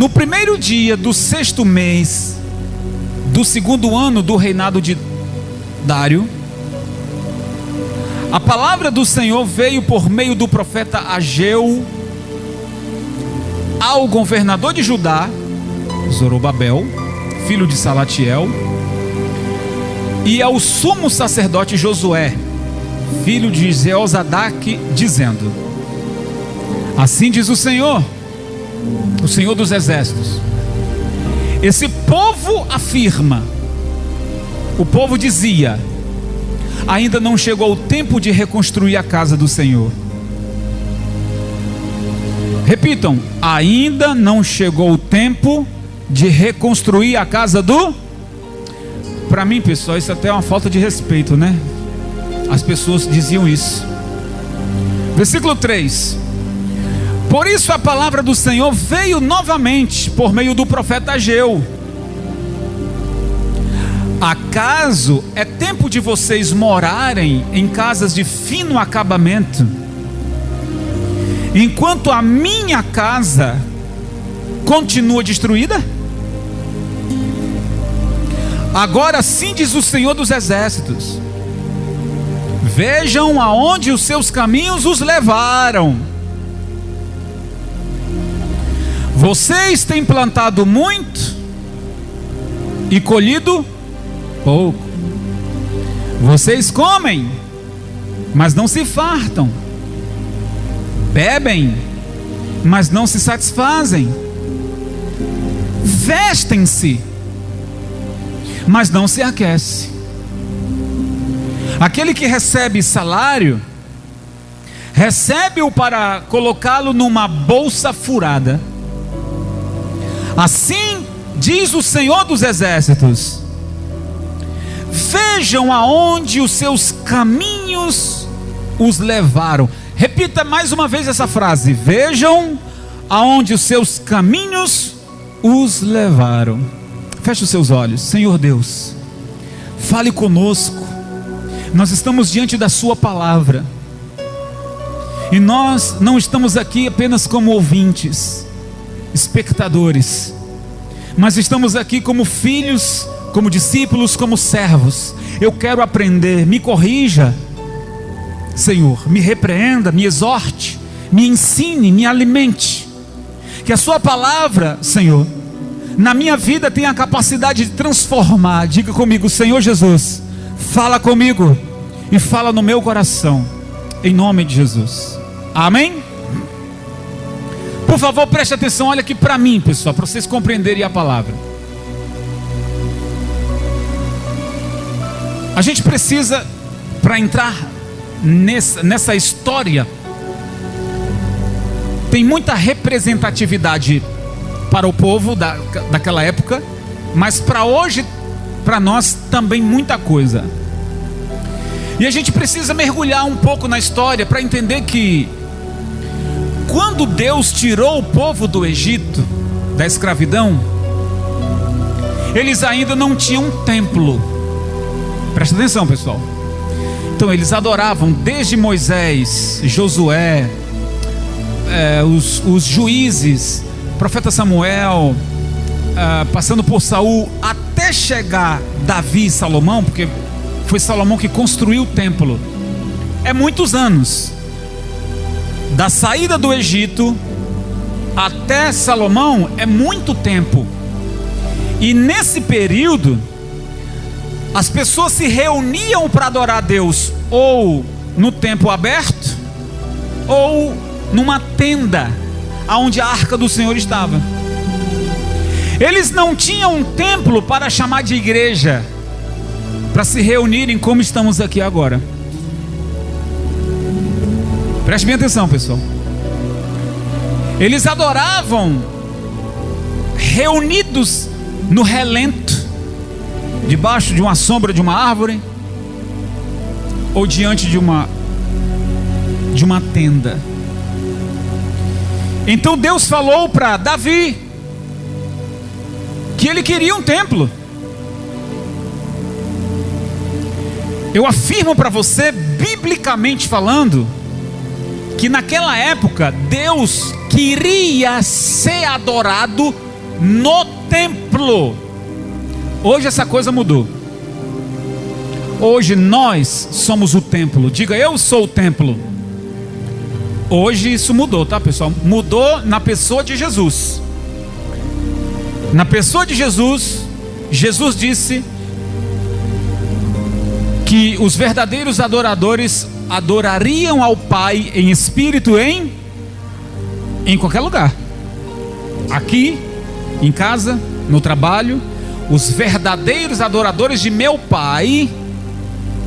No primeiro dia do 6º mês do 2º ano do reinado de Dário, a palavra do Senhor veio por meio do profeta Ageu ao governador de Judá, Zorobabel, filho de Salatiel, e ao sumo sacerdote Josué, filho de Jeozadak, dizendo: assim diz o Senhor dos exércitos, esse povo afirma, o povo dizia: ainda não chegou o tempo de reconstruir a casa do Senhor. Repitam: ainda não chegou o tempo de reconstruir a casa do... Para mim, pessoal, isso até é uma falta de respeito, né? As pessoas diziam isso. Versículo 3: por isso a palavra do Senhor veio novamente por meio do profeta Ageu: acaso é tempo de vocês morarem em casas de fino acabamento, enquanto a minha casa continua destruída? Agora sim diz o Senhor dos exércitos: vejam aonde os seus caminhos os levaram. Vocês têm plantado muito e colhido pouco. Vocês comem, mas não se fartam. Bebem, mas não se satisfazem. Vestem-se, mas não se aquece. Aquele que recebe salário, recebe-o para colocá-lo numa bolsa furada. Assim diz o Senhor dos exércitos: vejam aonde os seus caminhos os levaram. Repita mais uma vez essa frase: vejam aonde os seus caminhos os levaram. Feche os seus olhos. Senhor Deus, fale conosco. Nós estamos diante da sua palavra, e nós não estamos aqui apenas como ouvintes, espectadores, mas estamos aqui como filhos, como discípulos, como servos. Eu quero aprender. Me corrija, Senhor, me repreenda, me exorte, me ensine, me alimente. Que a sua palavra, Senhor, na minha vida tenha a capacidade de transformar. Diga comigo: Senhor Jesus, fala comigo e fala no meu coração, em nome de Jesus. Amém? Por favor, preste atenção. Olha aqui para mim, pessoal, para vocês compreenderem a palavra. A gente precisa, para entrar nessa história, tem muita representatividade para o povo daquela época, mas para hoje, para nós também muita coisa. E a gente precisa mergulhar um pouco na história para entender que quando Deus tirou o povo do Egito, da escravidão, eles ainda não tinham um templo. Presta atenção, pessoal. Então eles adoravam desde Moisés, Josué, os juízes, profeta Samuel, passando por Saul, até chegar Davi e Salomão, porque foi Salomão que construiu o templo. É muitos anos. Da saída do Egito até Salomão é muito tempo. E nesse período, as pessoas se reuniam para adorar a Deus, ou no templo aberto, ou numa tenda, onde a arca do Senhor estava. Eles não tinham um templo para chamar de igreja, para se reunirem como estamos aqui agora. Preste bem atenção, pessoal. Eles adoravam reunidos no relento, debaixo de uma sombra de uma árvore, ou diante de uma tenda. Então Deus falou para Davi que ele queria um templo. Eu afirmo para você, biblicamente falando, que naquela época Deus queria ser adorado no templo. Hoje essa coisa mudou. Hoje nós somos o templo. Diga, eu sou o templo. Hoje isso mudou, tá, pessoal? Mudou na pessoa de Jesus. Na pessoa de Jesus, Jesus disse que os verdadeiros adoradores adorariam ao Pai em espírito em qualquer lugar. Aqui, em casa, no trabalho. Os verdadeiros adoradores de meu Pai,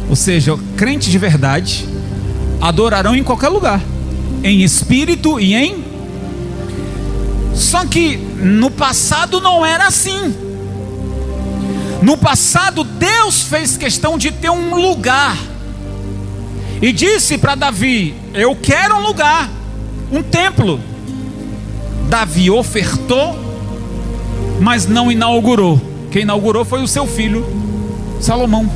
ou seja, crente de verdade, adorarão em qualquer lugar, em espírito e em... Só que no passado não era assim. No passado Deus fez questão de ter um lugar, e disse para Davi, eu quero um lugar, um templo. Davi ofertou, mas não inaugurou. Quem inaugurou foi o seu filho Salomão.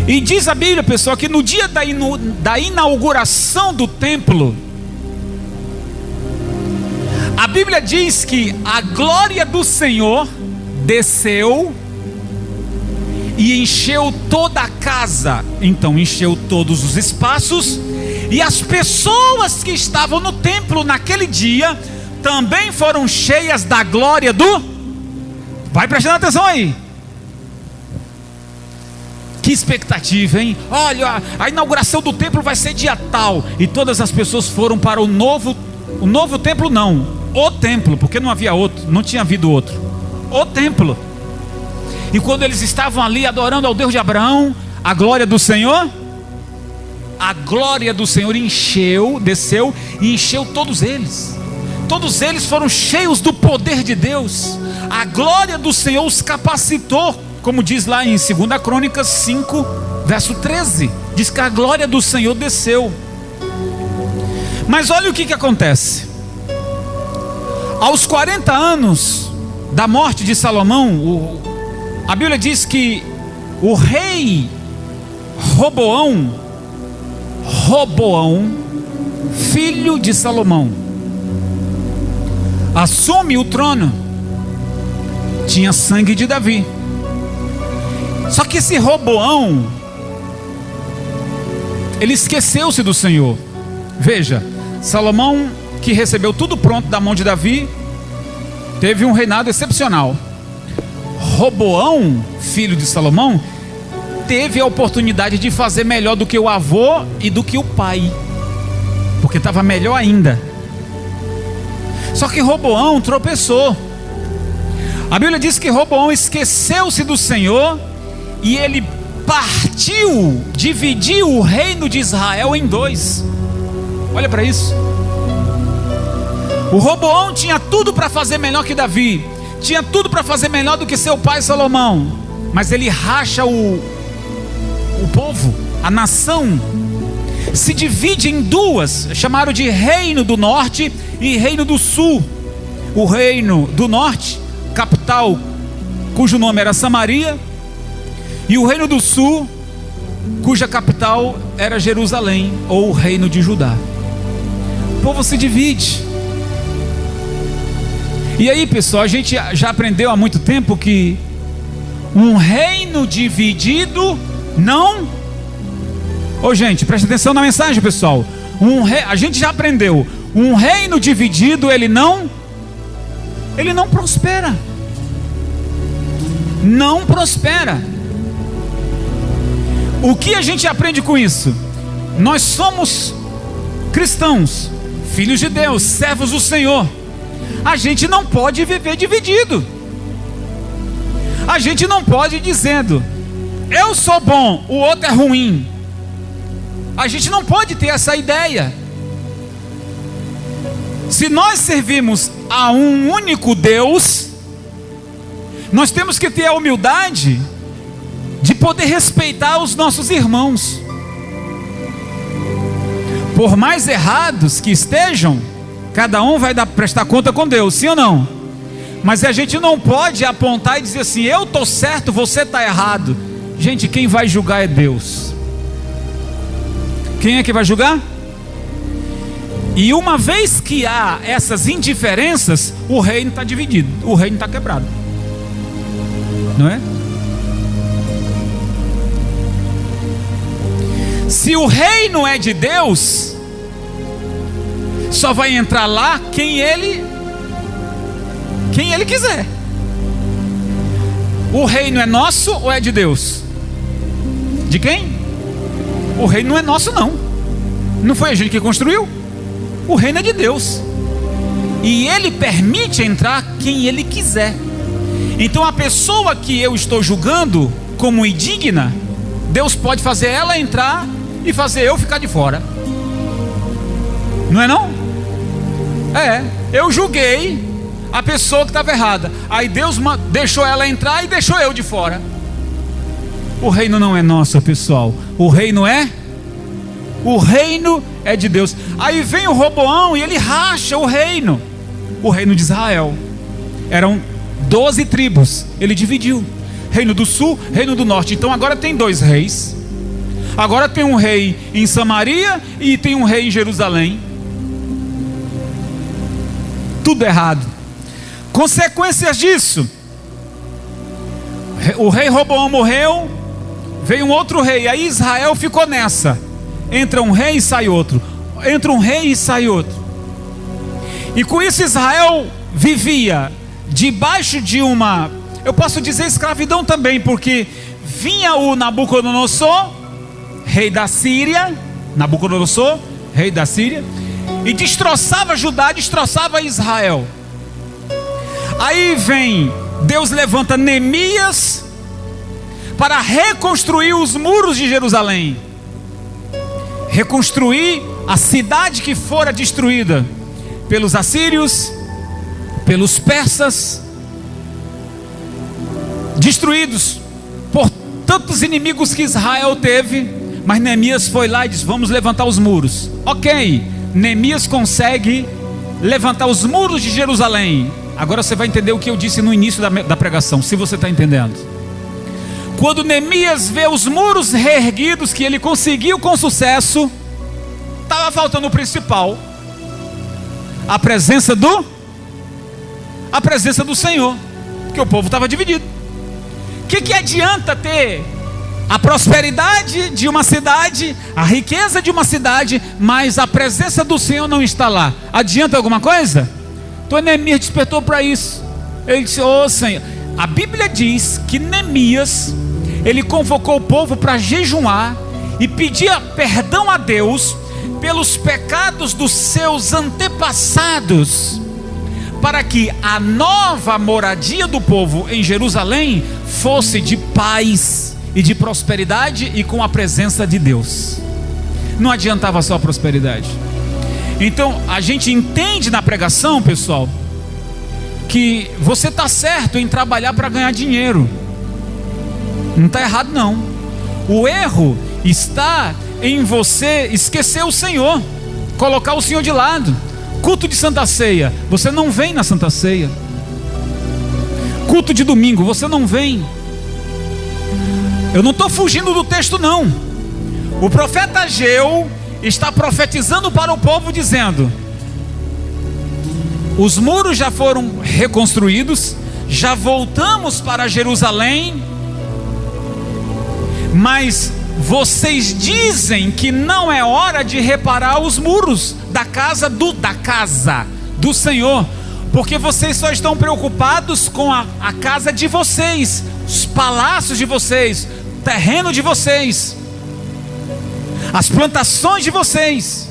E diz a Bíblia, pessoal, que no dia da inauguração do templo, a Bíblia diz que a glória do Senhor desceu e encheu toda a casa. Então encheu todos os espaços, e as pessoas que estavam no templo naquele dia também foram cheias da glória do... Vai prestando atenção aí. Que expectativa, hein? Olha, a inauguração do templo vai ser dia tal, e todas as pessoas foram para o novo templo, não, o templo, porque não havia outro, não tinha havido outro, o templo. E quando eles estavam ali adorando ao Deus de Abraão, a glória do Senhor desceu e encheu todos eles. Todos eles foram cheios do poder de Deus. A glória do Senhor os capacitou, como diz lá em 2 Crônicas 5, verso 13. Diz que a glória do Senhor desceu. Mas olha o que acontece. Aos 40 anos da morte de Salomão, a Bíblia diz que o rei Roboão, filho de Salomão, assume o trono. Tinha sangue de Davi. Só que esse Roboão, ele esqueceu-se do Senhor. Veja, Salomão, que recebeu tudo pronto da mão de Davi, teve um reinado excepcional. Roboão, filho de Salomão, teve a oportunidade de fazer melhor do que o avô e do que o pai, porque estava melhor ainda. Só que Roboão tropeçou. A Bíblia diz que Roboão esqueceu-se do Senhor, e ele dividiu o reino de Israel em dois. Olha para isso. O Roboão tinha tudo para fazer melhor que Davi, tinha tudo para fazer melhor do que seu pai Salomão, mas ele racha o povo, a nação, se divide em duas. Chamaram de reino do norte e reino do sul. O reino do norte, capital cujo nome era Samaria, e o reino do sul, cuja capital era Jerusalém, ou o reino de Judá. O povo se divide. E aí, pessoal, a gente já aprendeu há muito tempo que um reino dividido não... gente, presta atenção na mensagem, pessoal. A gente já aprendeu, um reino dividido, ele não prospera. Não prospera. O que a gente aprende com isso? Nós somos cristãos, filhos de Deus, servos do Senhor. A gente não pode viver dividido. A gente não pode ir dizendo, eu sou bom, o outro é ruim. A gente não pode ter essa ideia. Se nós servimos a um único Deus, nós temos que ter a humildade de poder respeitar os nossos irmãos, por mais errados que estejam. Cada um vai prestar conta com Deus, sim ou não? Mas a gente não pode apontar e dizer assim, eu estou certo, você está errado. Gente, quem vai julgar é Deus. Quem é que vai julgar? E uma vez que há essas indiferenças, o reino está dividido, o reino está quebrado, não é? Se o reino é de Deus, só vai entrar lá quem ele quiser. O reino é nosso ou é de Deus? De quem? O reino não é nosso, não. Não foi a gente que construiu. O reino é de Deus, e Ele permite entrar quem Ele quiser. Então a pessoa que eu estou julgando como indigna, Deus pode fazer ela entrar e fazer eu ficar de fora. Não é não? Eu julguei a pessoa que estava errada, aí Deus deixou ela entrar e deixou eu de fora. O reino não é nosso, pessoal. O reino é de Deus. Aí vem o Roboão e ele racha o reino de Israel. Eram 12 tribos, ele dividiu: reino do sul, reino do norte. Então agora tem 2 reis. Agora tem um rei em Samaria e tem um rei em Jerusalém. Tudo errado. Consequências disso: o rei Roboão morreu, veio um outro rei. Aí Israel ficou nessa: entra um rei e sai outro, entra um rei e sai outro. E com isso Israel vivia debaixo de uma, eu posso dizer, escravidão também, porque vinha o Nabucodonosor, rei da Síria, Nabucodonosor, rei da Síria, e destroçava Judá, destroçava Israel. Aí vem, Deus levanta Neemias para reconstruir os muros de Jerusalém, reconstruir a cidade que fora destruída pelos assírios, pelos persas, destruídos por tantos inimigos que Israel teve. Mas Neemias foi lá e disse: vamos levantar os muros. Ok, Neemias consegue levantar os muros de Jerusalém. Agora você vai entender o que eu disse no início da pregação, se você está entendendo. Quando Neemias vê os muros reerguidos, que ele conseguiu com sucesso, estava faltando o principal: a presença do Senhor, porque o povo estava dividido. O que adianta ter a prosperidade de uma cidade, a riqueza de uma cidade, mas a presença do Senhor não está lá? Adianta alguma coisa? Então Neemias despertou para isso. Ele disse: ô Senhor. A Bíblia diz que Neemias, ele convocou o povo para jejuar e pedir perdão a Deus pelos pecados dos seus antepassados, para que a nova moradia do povo em Jerusalém fosse de paz e de prosperidade e com a presença de Deus. Não adiantava só a prosperidade. Então a gente entende na pregação, pessoal, que você está certo em trabalhar para ganhar dinheiro. Não está errado não. O erro está em você esquecer o Senhor, colocar o Senhor de lado. Culto de Santa Ceia, você não vem na Santa Ceia. Culto de domingo, você não vem. Eu não estou fugindo do texto não. O profeta Ageu está profetizando para o povo dizendo: os muros já foram reconstruídos, já voltamos para Jerusalém, mas vocês dizem que não é hora de reparar os muros da casa do Senhor, porque vocês só estão preocupados com a casa de vocês, os palácios de vocês, o terreno de vocês, as plantações de vocês.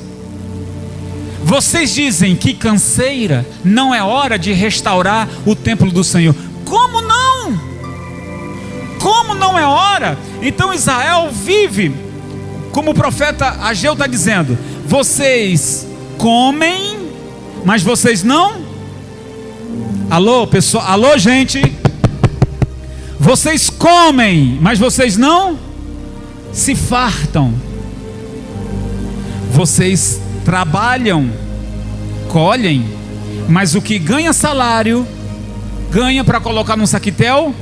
Vocês dizem que canseira, não é hora de restaurar o templo do Senhor. Como não? Como não é hora? Então Israel vive, como o profeta Ageu está dizendo: vocês comem, mas vocês não. Alô pessoal, alô gente. Vocês comem, mas vocês não se fartam. Vocês trabalham, colhem, mas o que ganha salário, ganha para colocar num saquitel.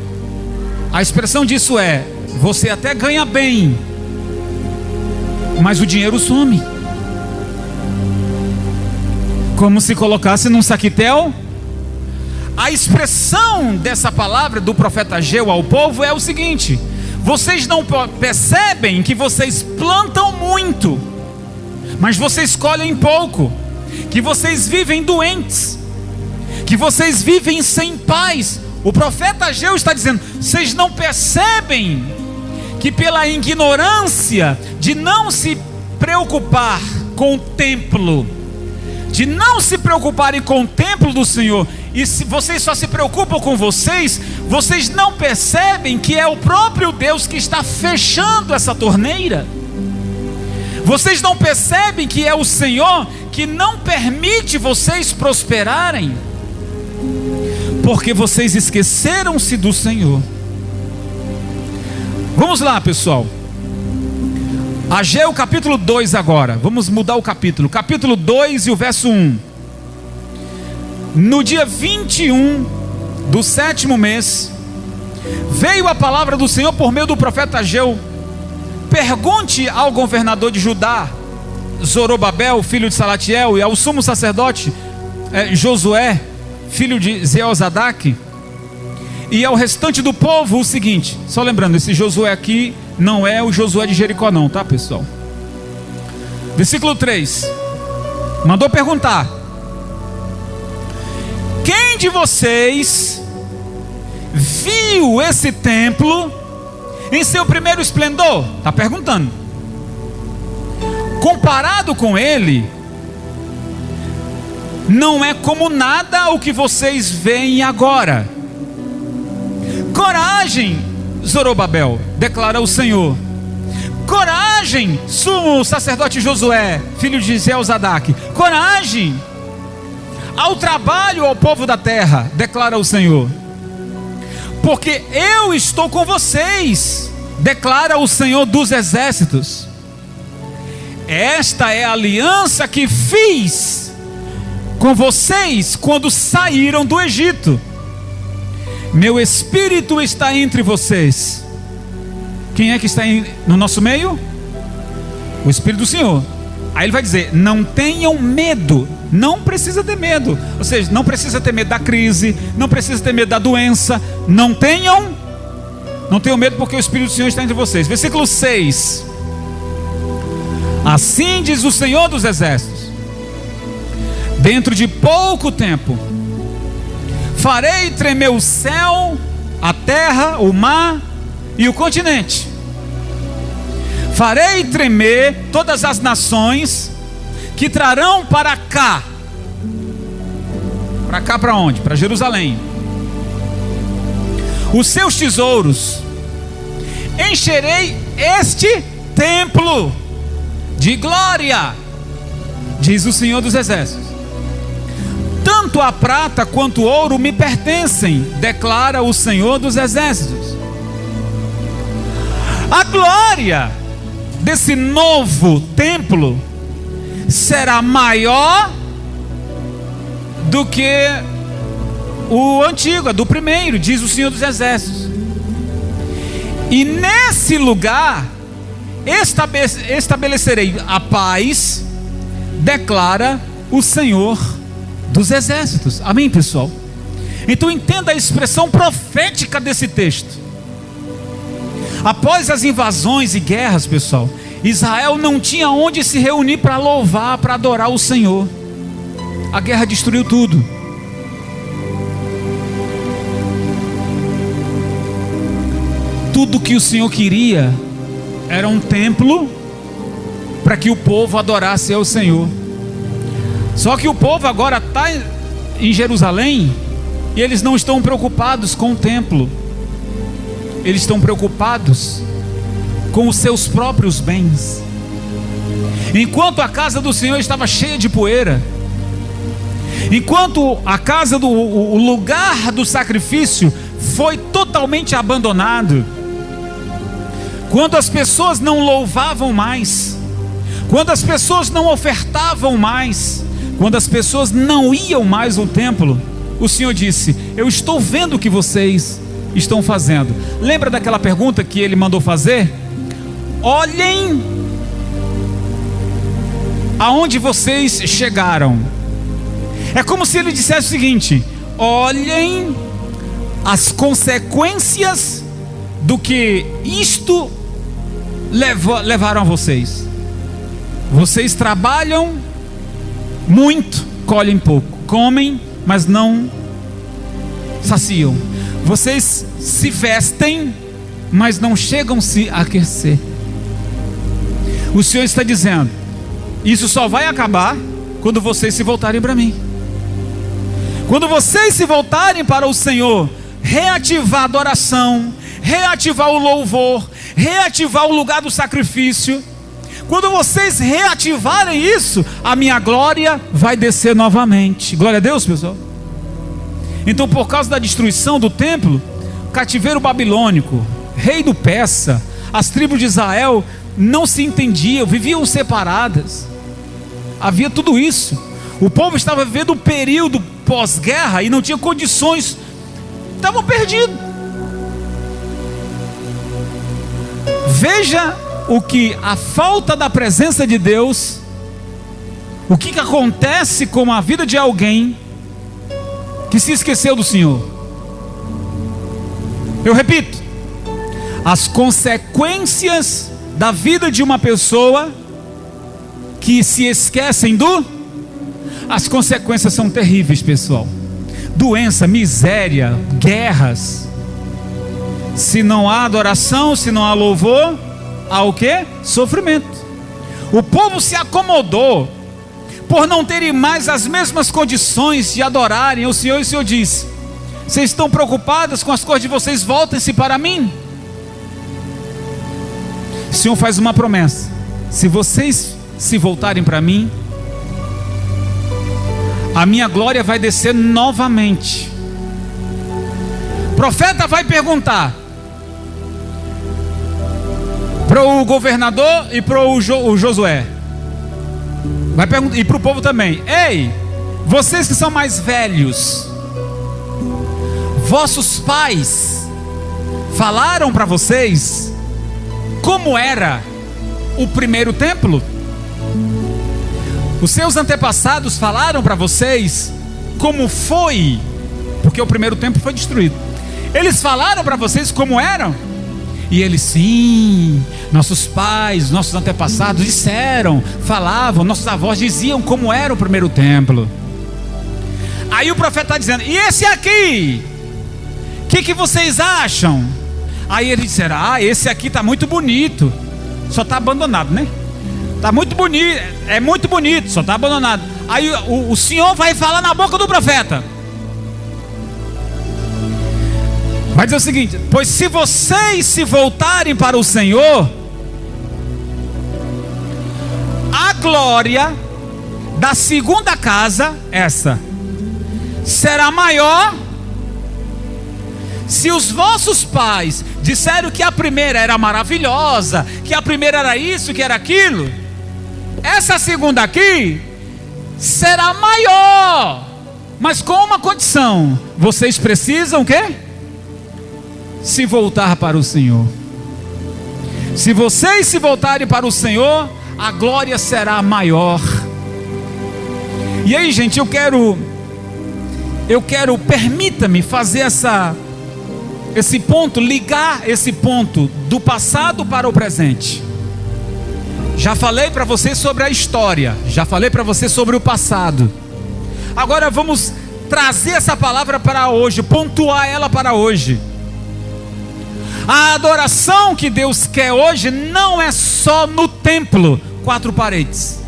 A expressão disso é: você até ganha bem, mas o dinheiro some. como se colocasse num saquitel. A expressão dessa palavra do profeta Ageu ao povo é o seguinte: vocês não percebem que vocês plantam muito, mas vocês colhem pouco, que vocês vivem doentes, que vocês vivem sem paz. O profeta Ageu está dizendo: vocês não percebem que pela ignorância de não se preocupar com o templo, de não se preocuparem com o templo do Senhor, e se vocês só se preocupam com vocês, vocês não percebem que é o próprio Deus que está fechando essa torneira. Vocês não percebem que é o Senhor que não permite vocês prosperarem, porque vocês esqueceram-se do Senhor. Vamos lá, pessoal. Ageu capítulo 2 agora. Vamos mudar o capítulo. Capítulo 2 e o verso 1. No dia 21 do 7º mês, veio a palavra do Senhor por meio do profeta Ageu. Pergunte ao governador de Judá, Zorobabel, filho de Salatiel, e ao sumo sacerdote Josué, filho de Zeozadaque, e ao restante do povo o seguinte. Só lembrando, esse Josué aqui não é o Josué de Jericó não, tá, pessoal? Versículo 3. Mandou perguntar: quem de vocês viu esse templo em seu primeiro esplendor? Está perguntando. Comparado com ele, não é como nada o que vocês veem agora. Coragem, Zorobabel, declara o Senhor. Coragem, sumo sacerdote Josué, filho de Zeozadaque. Coragem ao trabalho ao povo da terra, declara o Senhor, porque eu estou com vocês, declara o Senhor dos exércitos. Esta é a aliança que fiz com vocês quando saíram do Egito. Meu espírito está entre vocês. Quem é que está no nosso meio? O Espírito do Senhor. Aí ele vai dizer: não tenham medo. Não precisa ter medo. Ou seja, não precisa ter medo da crise, não precisa ter medo da doença. Não tenham medo, porque o Espírito do Senhor está entre vocês. Versículo 6. Assim diz o Senhor dos exércitos: dentro de pouco tempo farei tremer o céu, a terra, o mar e o continente. Farei tremer todas as nações que trarão para cá. Para cá para onde? Para Jerusalém. Os seus tesouros. Encherei este templo de glória, diz o Senhor dos exércitos. Tanto a prata quanto o ouro me pertencem, declara o Senhor dos exércitos. A glória desse novo templo será maior do que o antigo, do primeiro, diz o Senhor dos exércitos. E nesse lugar estabelecerei a paz, declara o Senhor dos exércitos. Amém, pessoal? Então entenda a expressão profética desse texto. Após as invasões e guerras, pessoal, Israel não tinha onde se reunir para louvar, para adorar o Senhor. A guerra destruiu tudo. Tudo que o Senhor queria era um templo para que o povo adorasse ao Senhor. Só que o povo agora está em Jerusalém e eles não estão preocupados com o templo. Eles estão preocupados com os seus próprios bens. Enquanto a casa do Senhor estava cheia de poeira, enquanto a casa o lugar do sacrifício foi totalmente abandonado, quando as pessoas não louvavam mais, quando as pessoas não ofertavam mais, quando as pessoas não iam mais ao templo, o Senhor disse: eu estou vendo o que vocês estão fazendo. Lembra daquela pergunta que ele mandou fazer? Olhem aonde vocês chegaram. É como se ele dissesse o seguinte: olhem as consequências do que isto levaram a vocês. Vocês trabalham muito, colhem pouco, comem, mas não saciam. Vocês se vestem, mas não chegam a se aquecer. O Senhor está dizendo: isso só vai acabar quando vocês se voltarem para mim. Quando vocês se voltarem para o Senhor, reativar a adoração, reativar o louvor, reativar o lugar do sacrifício. Quando vocês reativarem isso, a minha glória vai descer novamente. Glória a Deus, pessoal. Então, por causa da destruição do templo, cativeiro babilônico, rei do Persa, as tribos de Israel não se entendiam, viviam separadas. Havia tudo isso. O povo estava vivendo um período pós-guerra e não tinha condições, estavam perdidos. Veja o que a falta da presença de Deus, o que acontece com a vida de alguém que se esqueceu do Senhor. Eu repito, as consequências da vida de uma pessoa que se esquecem as consequências são terríveis, pessoal. Doença, miséria, guerras. Se não há adoração, se não há louvor, há o quê? Sofrimento. O povo se acomodou por não terem mais as mesmas condições de adorarem o Senhor. E o Senhor disse: vocês estão preocupados com as coisas de vocês, voltem-se para mim. O Senhor faz uma promessa: se vocês se voltarem para mim, a minha glória vai descer novamente. O profeta vai perguntar para o governador e para o Josué, vai perguntar, e para o povo também: ei, vocês que são mais velhos, vossos pais falaram para vocês como era o primeiro templo? Os seus antepassados falaram para vocês como foi? Porque o primeiro templo foi destruído. Eles falaram para vocês como eram? E eles: sim, nossos pais, nossos antepassados disseram, falavam, nossos avós diziam como era o primeiro templo. Aí o profeta está dizendo: e esse aqui? O que vocês acham? Aí eles disseram: esse aqui está muito bonito, só está abandonado, né? Está muito bonito, é muito bonito, só está abandonado. Aí o Senhor vai falar na boca do profeta, vai dizer o seguinte: pois se vocês se voltarem para o Senhor, a glória da segunda casa, essa, será maior. Se os vossos pais disseram que a primeira era maravilhosa, que a primeira era isso, que era aquilo, essa segunda aqui será maior, mas com uma condição: vocês precisam o quê? Se voltar para o Senhor. Se vocês se voltarem para o Senhor, a glória será maior. E aí, gente, eu quero, permita-me fazer esse ponto, ligar esse ponto do passado para o presente. Já falei para você sobre a história, já falei para você sobre o passado. Agora vamos trazer essa palavra para hoje, pontuar ela para hoje. A adoração que Deus quer hoje não é só no templo, 4 paredes.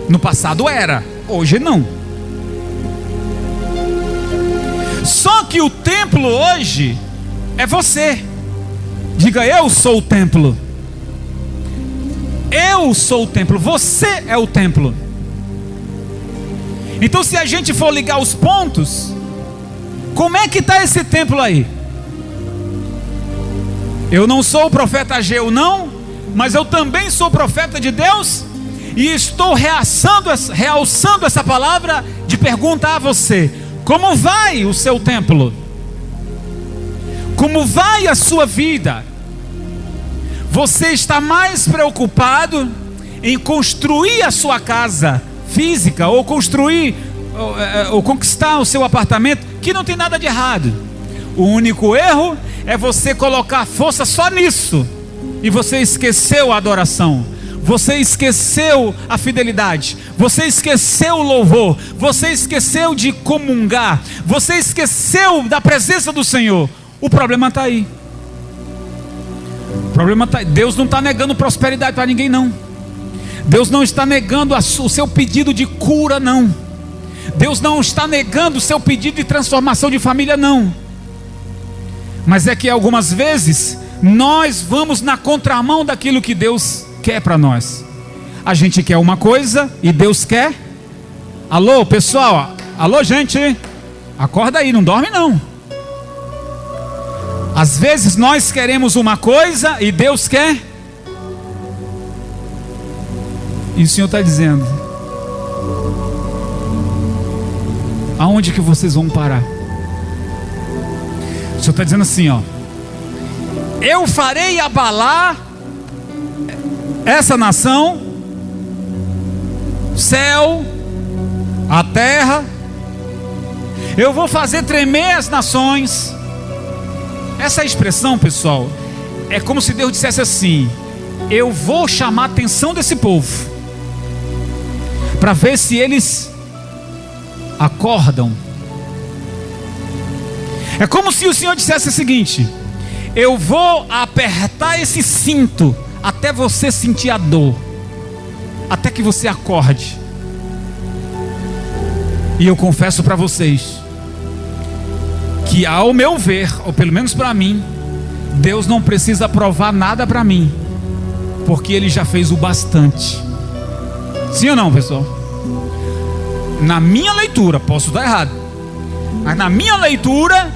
No passado era, hoje não. Só que o templo hoje é você. Diga: eu sou o templo. Eu sou o templo, você é o templo. Então, se a gente for ligar os pontos, como é que está esse templo aí? Eu não sou o profeta Ageu, não, mas eu também sou profeta de Deus, e estou realçando essa palavra de pergunta a você: como vai o seu templo? Como vai a sua vida? Você está mais preocupado em construir a sua casa física, ou construir ou conquistar o seu apartamento, que não tem nada de errado. O único erro é você colocar força só nisso, e você esqueceu a adoração, você esqueceu a fidelidade, você esqueceu o louvor, você esqueceu de comungar, você esqueceu da presença do Senhor. O problema está aí. O problema está aí. Deus não está negando prosperidade para ninguém, não. Deus não está negando o seu pedido de cura, não. Deus não está negando o seu pedido de transformação de família, não. Mas é que algumas vezes nós vamos na contramão daquilo que Deus quer para nós. A gente quer uma coisa e Deus quer. Alô, pessoal, alô, gente, acorda aí, não dorme não. Às vezes nós queremos uma coisa e Deus quer. E o Senhor está dizendo: aonde que vocês vão parar? O Senhor está dizendo assim, ó: eu farei abalar essa nação, céu, a terra, eu vou fazer tremer as nações. Essa expressão, pessoal, é como se Deus dissesse assim: eu vou chamar a atenção desse povo, para ver se eles acordam. É como se o Senhor dissesse o seguinte: eu vou apertar esse cinto até você sentir a dor, até que você acorde. E eu confesso para vocês que, ao meu ver, ou pelo menos para mim, Deus não precisa provar nada para mim, porque Ele já fez o bastante. Sim ou não, pessoal? Na minha leitura, posso estar errado, mas na minha leitura,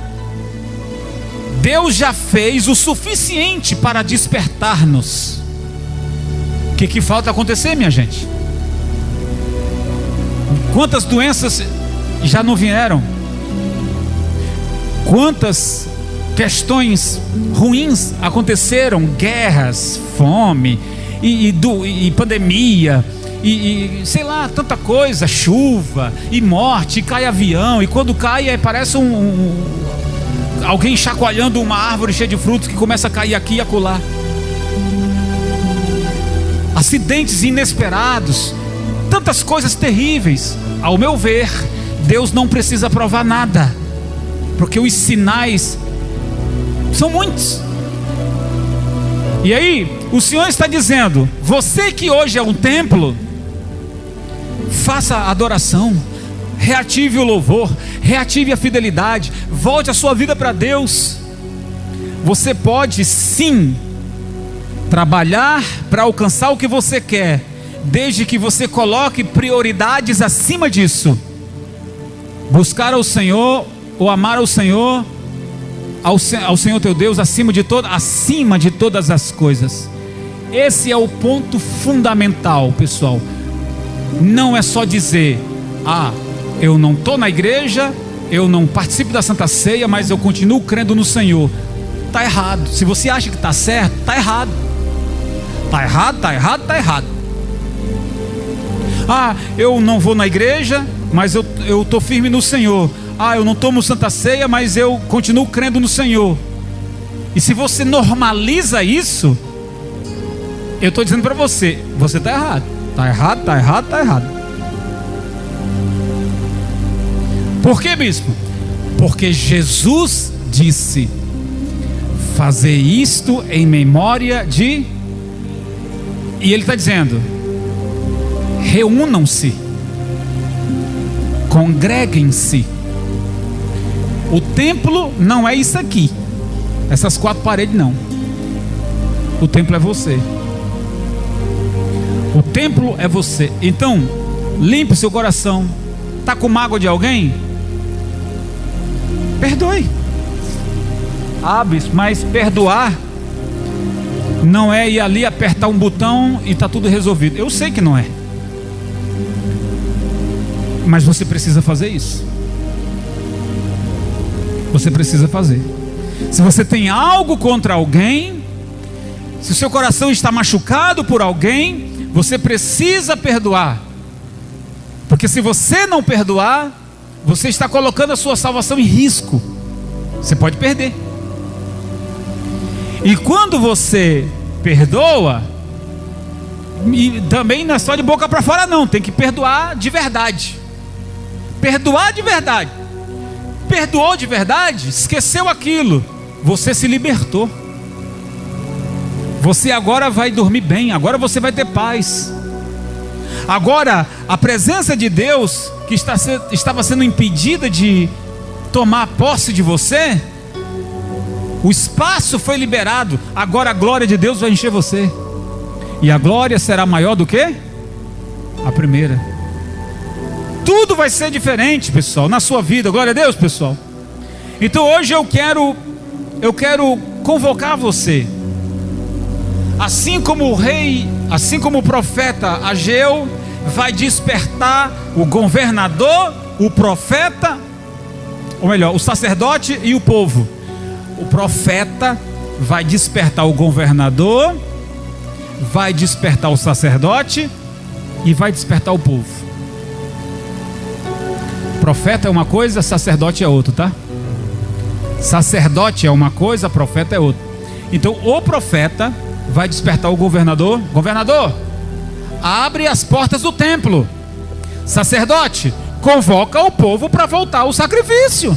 Deus já fez o suficiente para despertar-nos. O que falta acontecer, minha gente? Quantas doenças já não vieram? Quantas questões ruins aconteceram? Guerras, fome, e pandemia, e sei lá, tanta coisa, chuva, e morte, e cai avião, e quando cai parece alguém chacoalhando uma árvore cheia de frutos que começa a cair aqui e acolá. Acidentes inesperados, tantas coisas terríveis. Ao meu ver, Deus não precisa provar nada, porque os sinais são muitos. E aí, o Senhor está dizendo: você que hoje é um templo, faça a adoração, reative o louvor, reative a fidelidade, volte a sua vida para Deus. Você pode sim trabalhar para alcançar o que você quer, desde que você coloque prioridades acima disso. Buscar ao Senhor, ou amar ao Senhor, ao Senhor teu Deus acima de todas as coisas. Esse é o ponto fundamental, pessoal. Não é só dizer: eu não estou na igreja, eu não participo da Santa Ceia, mas eu continuo crendo no Senhor. Está errado. Se você acha que está certo, está errado. Está errado, está errado, está errado. Eu não vou na igreja, mas eu estou firme no Senhor. Eu não tomo Santa Ceia, mas eu continuo crendo no Senhor. E se você normaliza isso, eu estou dizendo para você: você está errado. Está errado, está errado, está errado. Por que, bispo? Porque Jesus disse: fazer isto em memória de... E Ele está dizendo: reúnam-se, congreguem-se. O templo não é isso aqui, essas quatro paredes não. O templo é você. O templo é você. Então, limpe o seu coração. Está com mágoa de alguém? Perdoe. Bispo, mas perdoar não é ir ali apertar um botão e está tudo resolvido. Eu sei que não é, mas você precisa fazer isso. Você precisa fazer. Se você tem algo contra alguém, se o seu coração está machucado por alguém, você precisa perdoar. Porque se você não perdoar, você está colocando a sua salvação em risco. Você pode perder. E quando você perdoa, e também não é só de boca para fora não, tem que perdoar de verdade. Perdoar de verdade. Perdoou de verdade, esqueceu aquilo, você se libertou. Você agora vai dormir bem, agora você vai ter paz. Agora, a presença de Deus, que estava sendo impedida de tomar posse de você, o espaço foi liberado. Agora a glória de Deus vai encher você. E a glória será maior do que a primeira. Tudo vai ser diferente, pessoal, na sua vida. Glória a Deus, pessoal. Então hoje eu quero convocar você. Assim como o rei, assim como o profeta Ageu vai despertar o governador, o profeta, ou melhor, o sacerdote e o povo. O profeta vai despertar o governador, vai despertar o sacerdote e vai despertar o povo. Profeta é uma coisa, sacerdote é outro, tá? Sacerdote é uma coisa, profeta é outra. Então o profeta vai despertar o governador. Governador, abre as portas do templo. Sacerdote, convoca o povo para voltar ao sacrifício.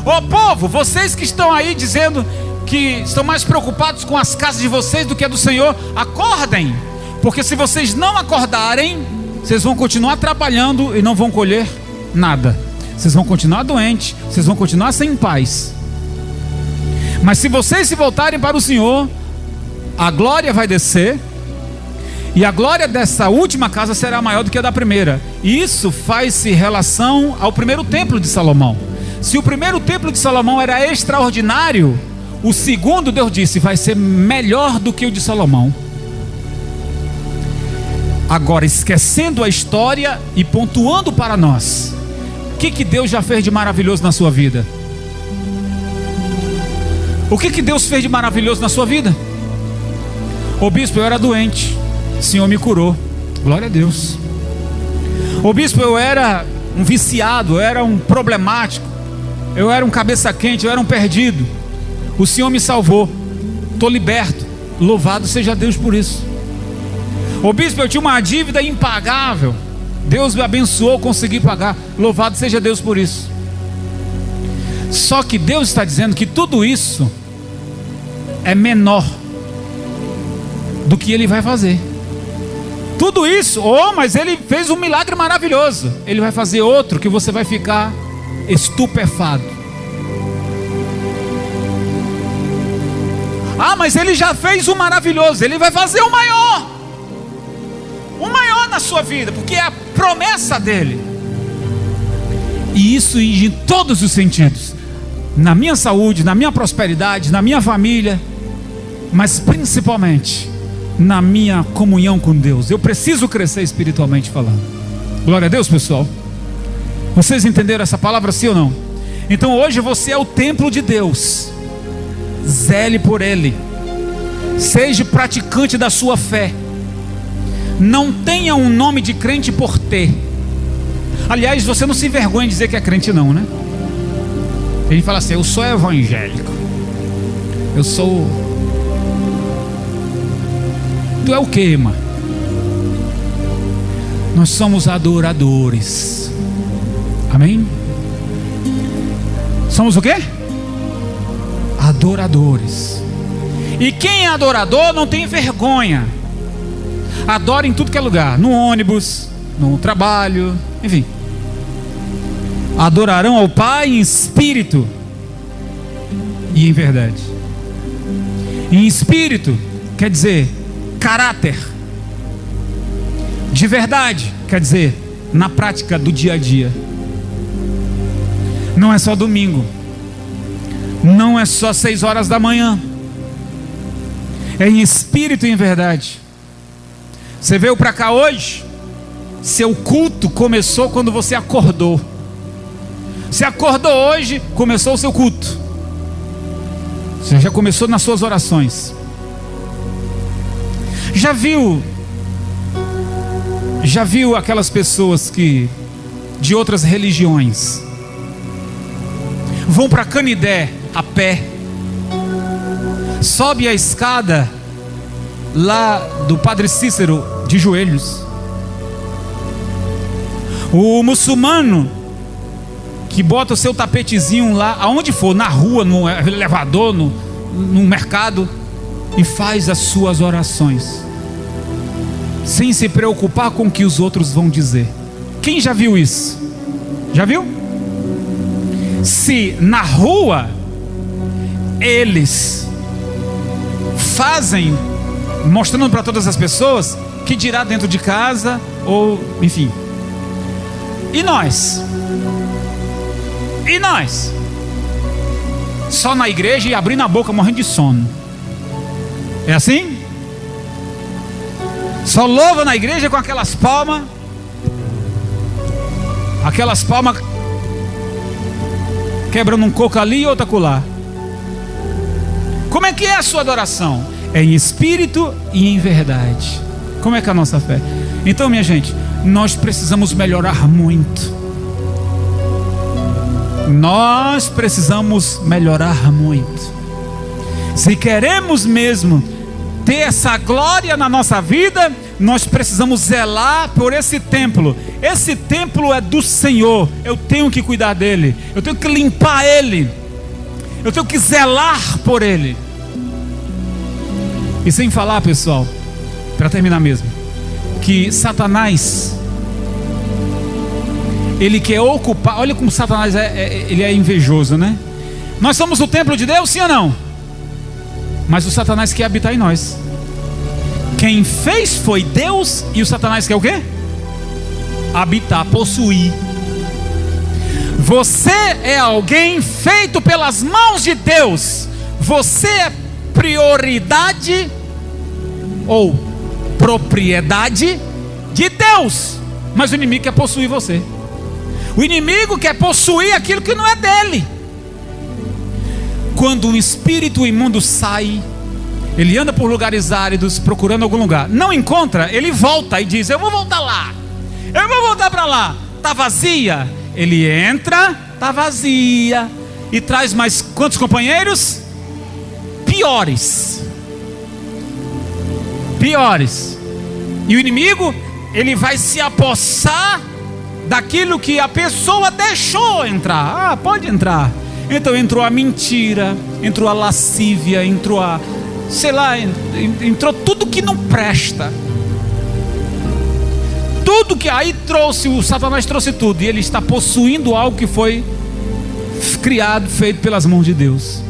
Ô povo, vocês que estão aí dizendo que estão mais preocupados com as casas de vocês do que a do Senhor, acordem, porque se vocês não acordarem, vocês vão continuar trabalhando e não vão colher nada. Vocês vão continuar doentes, vocês vão continuar sem paz. Mas se vocês se voltarem para o Senhor, a glória vai descer, e a glória dessa última casa será maior do que a da primeira. E isso faz-se relação ao primeiro templo de Salomão. Se o primeiro templo de Salomão era extraordinário, o segundo, Deus disse, vai ser melhor do que o de Salomão. Agora, esquecendo a história e pontuando para nós, o que Deus já fez de maravilhoso na sua vida? O que Deus fez de maravilhoso na sua vida? Ô bispo, eu era doente, o Senhor me curou, glória a Deus. Ô bispo, eu era um viciado, eu era um problemático, eu era um cabeça quente, eu era um perdido, o Senhor me salvou, estou liberto, louvado seja Deus por isso. Ô bispo, eu tinha uma dívida impagável, Deus me abençoou, consegui pagar, louvado seja Deus por isso. Só que Deus está dizendo que tudo isso é menor do que Ele vai fazer. Tudo isso, mas Ele fez um milagre maravilhoso, Ele vai fazer outro que você vai ficar estupefado. Mas Ele já fez um maravilhoso, Ele vai fazer o maior na sua vida, porque é a promessa dEle. E isso em todos os sentidos, na minha saúde, na minha prosperidade, na minha família, mas principalmente na minha comunhão com Deus. Eu preciso crescer espiritualmente falando. Glória a Deus, pessoal. Vocês entenderam essa palavra, sim ou não? Então hoje você é o templo de Deus. Zele por Ele. Seja praticante da sua fé. Não tenha um nome de crente por ter. Aliás, você não se envergonha de dizer que é crente não, né? A gente fala assim, eu sou evangélico. Eu sou... Tu é o que, irmã? Nós somos adoradores. Amém? Somos o quê? Adoradores. E quem é adorador não tem vergonha. Adora em tudo que é lugar. No ônibus, no trabalho, enfim. Adorarão ao Pai em espírito e em verdade. Em espírito quer dizer caráter. De verdade quer dizer na prática do dia a dia. Não é só domingo, não é só 6 horas da manhã, é em espírito e em verdade. Você veio para cá hoje, seu culto começou quando você acordou. Você acordou hoje, começou o seu culto. Você já começou nas suas orações. Já viu Já viu aquelas pessoas que de outras religiões vão para Canidé a pé, sobe a escada lá do Padre Cícero de joelhos? O muçulmano que bota o seu tapetezinho lá, aonde for, na rua, no elevador, no mercado, e faz as suas orações, sem se preocupar com o que os outros vão dizer. Quem já viu isso? Já viu? Se na rua eles fazem, mostrando para todas as pessoas, que dirá dentro de casa, ou enfim. E nós? E nós? Só na igreja e abrindo a boca, morrendo de sono. É assim? Só louva na igreja com aquelas palmas quebrando um coco ali e outra acolá. Como é que é a sua adoração? É em espírito e em verdade. Como é que é a nossa fé? Então, minha gente, nós precisamos melhorar muito. Nós precisamos melhorar muito. Se queremos mesmo ter essa glória na nossa vida, nós precisamos zelar por esse templo. Esse templo é do Senhor. Eu tenho que cuidar dele, eu tenho que limpar ele, eu tenho que zelar por ele. E sem falar, pessoal, para terminar mesmo, que Satanás, ele quer ocupar. Olha como Satanás ele é invejoso, né? Nós somos o templo de Deus, sim ou não? Mas o Satanás quer habitar em nós. Quem fez foi Deus, e o Satanás quer o quê? Habitar, possuir. Você é alguém feito pelas mãos de Deus. Você é prioridade ou propriedade de Deus. Mas o inimigo quer possuir você. O inimigo quer possuir aquilo que não é dele. Quando um espírito imundo sai, ele anda por lugares áridos procurando algum lugar, não encontra, ele volta e diz: eu vou voltar lá, eu vou voltar para lá. Está vazia. Ele entra, está vazia, e traz mais quantos companheiros? Piores. E o inimigo, ele vai se apossar daquilo que a pessoa deixou entrar. Pode entrar. Então entrou a mentira, entrou a lascívia, entrou a, sei lá, entrou tudo que não presta. Tudo que aí trouxe, o Satanás trouxe tudo, e ele está possuindo algo que foi criado, feito pelas mãos de Deus.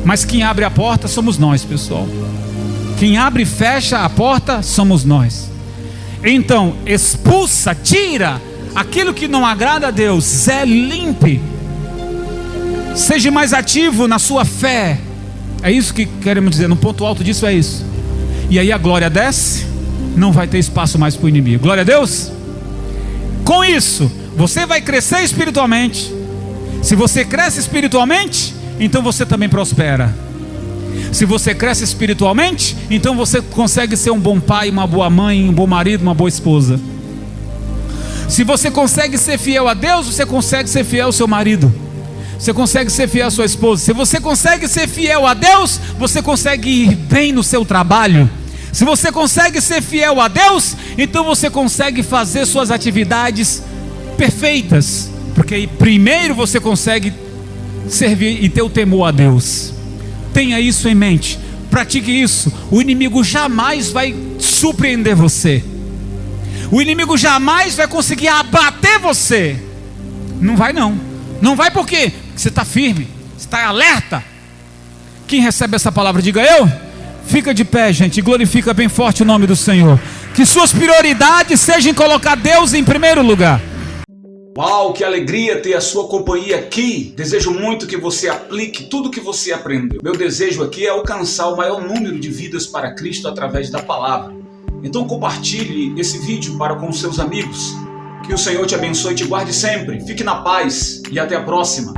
Mas quem abre a porta somos nós, pessoal. Quem abre e fecha a porta somos nós. Então expulsa, tira aquilo que não agrada a Deus. Limpe. Seja mais ativo na sua fé. É isso que queremos dizer. No ponto alto disso é isso. E aí a glória desce, não vai ter espaço mais para o inimigo. Glória a Deus. Com isso, você vai crescer espiritualmente. Se você cresce espiritualmente, então você também prospera. Se você cresce espiritualmente, então você consegue ser um bom pai, uma boa mãe, um bom marido, uma boa esposa. Se você consegue ser fiel a Deus, você consegue ser fiel ao seu marido. Você consegue ser fiel à sua esposa. Se você consegue ser fiel a Deus, você consegue ir bem no seu trabalho. Se você consegue ser fiel a Deus, então você consegue fazer suas atividades perfeitas. Porque primeiro você consegue servir e ter o temor a Deus. Tenha isso em mente. Pratique isso. O inimigo jamais vai surpreender você. O inimigo jamais vai conseguir abater você. Não vai não. Não vai porque você está firme, você está alerta. Quem recebe essa palavra, diga eu. Fica de pé, gente, e glorifica bem forte o nome do Senhor. Que suas prioridades sejam colocar Deus em primeiro lugar. Uau, que alegria ter a sua companhia aqui. Desejo muito que você aplique tudo que você aprendeu. Meu desejo aqui é alcançar o maior número de vidas para Cristo através da palavra. Então compartilhe esse vídeo para com seus amigos. Que o Senhor te abençoe e te guarde sempre. Fique na paz e até a próxima.